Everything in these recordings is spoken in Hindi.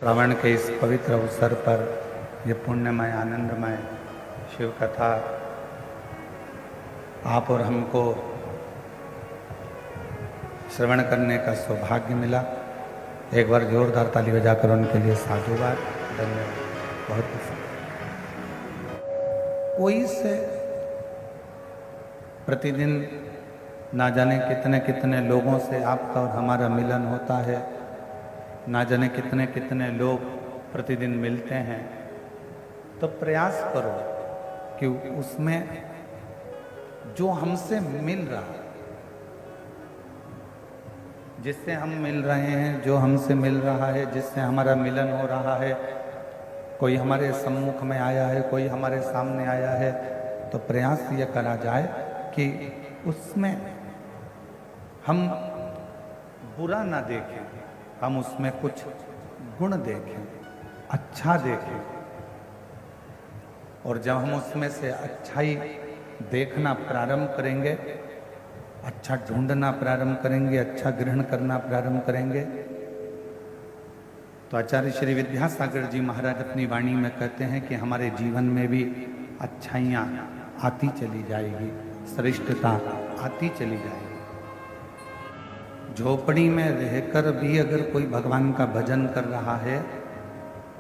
श्रावण के इस पवित्र अवसर पर यह पुण्यमय आनंदमय शिव कथा आप और हमको श्रवण करने का सौभाग्य मिला। एक बार जोरदार ताली बजाकर उनके लिए साधुवाद, धन्यवाद। बहुत कोई से प्रतिदिन ना जाने कितने कितने लोगों से आपका और हमारा मिलन होता है, ना जाने कितने कितने लोग प्रतिदिन मिलते हैं। तो प्रयास करो कि उसमें जो हमसे मिल रहा है, जिससे हम मिल रहे हैं, जो हमसे मिल रहा है, जिससे हमारा मिलन हो रहा है, कोई हमारे सम्मुख में आया है, कोई हमारे सामने आया है, तो प्रयास ये करा जाए कि उसमें हम बुरा ना देखें, हम उसमें कुछ गुण देखें, अच्छा देखें। और जब हम उसमें से अच्छाई देखना प्रारंभ करेंगे, अच्छा ढूंढना प्रारंभ करेंगे, अच्छा ग्रहण करना प्रारंभ करेंगे, तो आचार्य श्री विद्यासागर जी महाराज अपनी वाणी में कहते हैं कि हमारे जीवन में भी अच्छाइयाँ आती चली जाएगी, श्रेष्ठता आती चली जाएगी। झोपड़ी में रहकर भी अगर कोई भगवान का भजन कर रहा है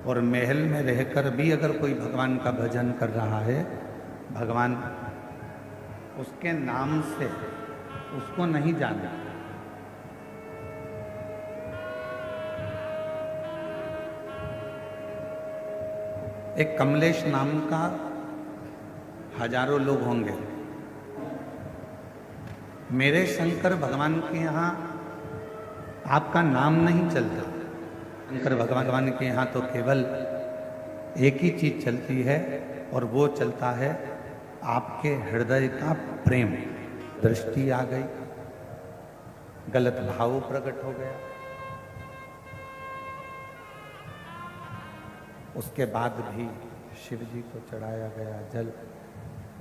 और महल में रहकर भी अगर कोई भगवान का भजन कर रहा है, भगवान उसके नाम से उसको नहीं जाना। एक कमलेश नाम का हजारों लोग होंगे। मेरे शंकर भगवान के यहाँ आपका नाम नहीं चलता। शंकर भगवान के यहाँ तो केवल एक ही चीज चलती है और वो चलता है आपके हृदय का प्रेम। दृष्टि आ गई, गलत भाव प्रकट हो गया, उसके बाद भी शिव जी को चढ़ाया गया जल,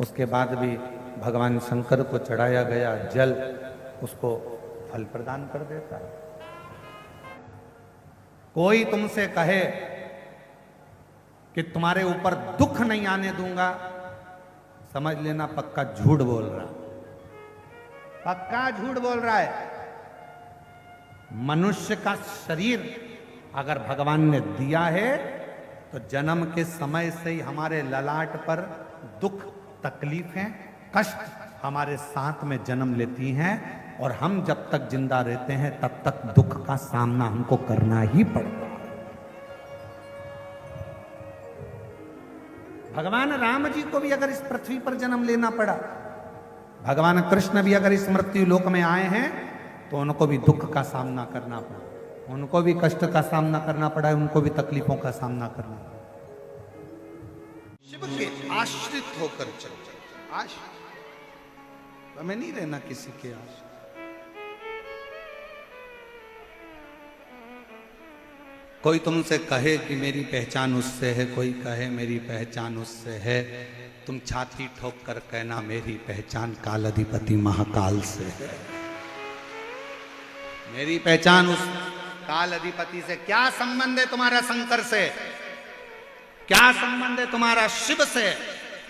उसके बाद भी भगवान शंकर को चढ़ाया गया जल उसको फल प्रदान कर देता है। कोई तुमसे कहे कि तुम्हारे ऊपर दुख नहीं आने दूंगा, समझ लेना पक्का झूठ बोल रहा, पक्का झूठ बोल रहा है। मनुष्य का शरीर अगर भगवान ने दिया है तो जन्म के समय से ही हमारे ललाट पर दुख, तकलीफें, कष्ट हमारे साथ में जन्म लेती हैं और हम जब तक जिंदा रहते हैं तब तक दुख का सामना हमको करना ही पड़ता है। भगवान राम जी को भी अगर इस पृथ्वी पर जन्म लेना पड़ा, भगवान कृष्ण भी अगर इस मृत्यु लोक में आए हैं तो उनको भी दुख का सामना करना पड़ा, उनको भी कष्ट का सामना करना पड़ा है, उनको भी तकलीफों का सामना करना पड़ा। शिव के आश्रित होकर चल, आश्रित, हमें नहीं रहना किसी के आश्रित। कोई तुमसे कहे कि मेरी पहचान उससे है, कोई कहे मेरी पहचान उससे है, तुम छाती ठोक कर कहना मेरी पहचान काल अधिपति महाकाल से है। मेरी पहचान उस काल अधिपति से। क्या संबंध है तुम्हारा शंकर से, क्या संबंध है तुम्हारा शिव से?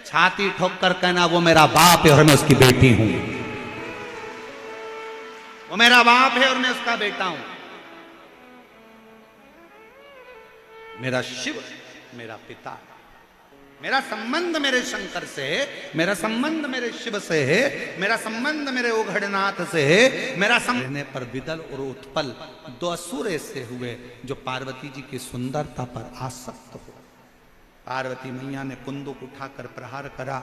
छाती ठोक कर कहना वो मेरा बाप है और मैं उसकी बेटी हूं, वो मेरा बाप है और मैं उसका बेटा हूं। मेरा शिव मेरा पिता है, मेरा संबंध मेरे शंकर से है, मेरा संबंध मेरे शिव से है, मेरा संबंध मेरे ओघड़नाथ से है। मेरा संबंध पर विदल और उत्पल दो असुर ऐसे हुए जो पार्वती जी की सुंदरता पर आसक्त हो। पार्वती मैया ने कुंदुक उठाकर प्रहार करा,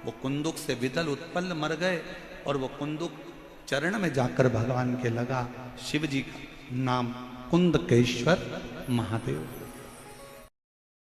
वो कुंदुक से विदल उत्पल मर गए और वो कुंदुक चरण में जाकर भगवान के लगा। शिव जी का नाम कुंदकेश्वर महादेव।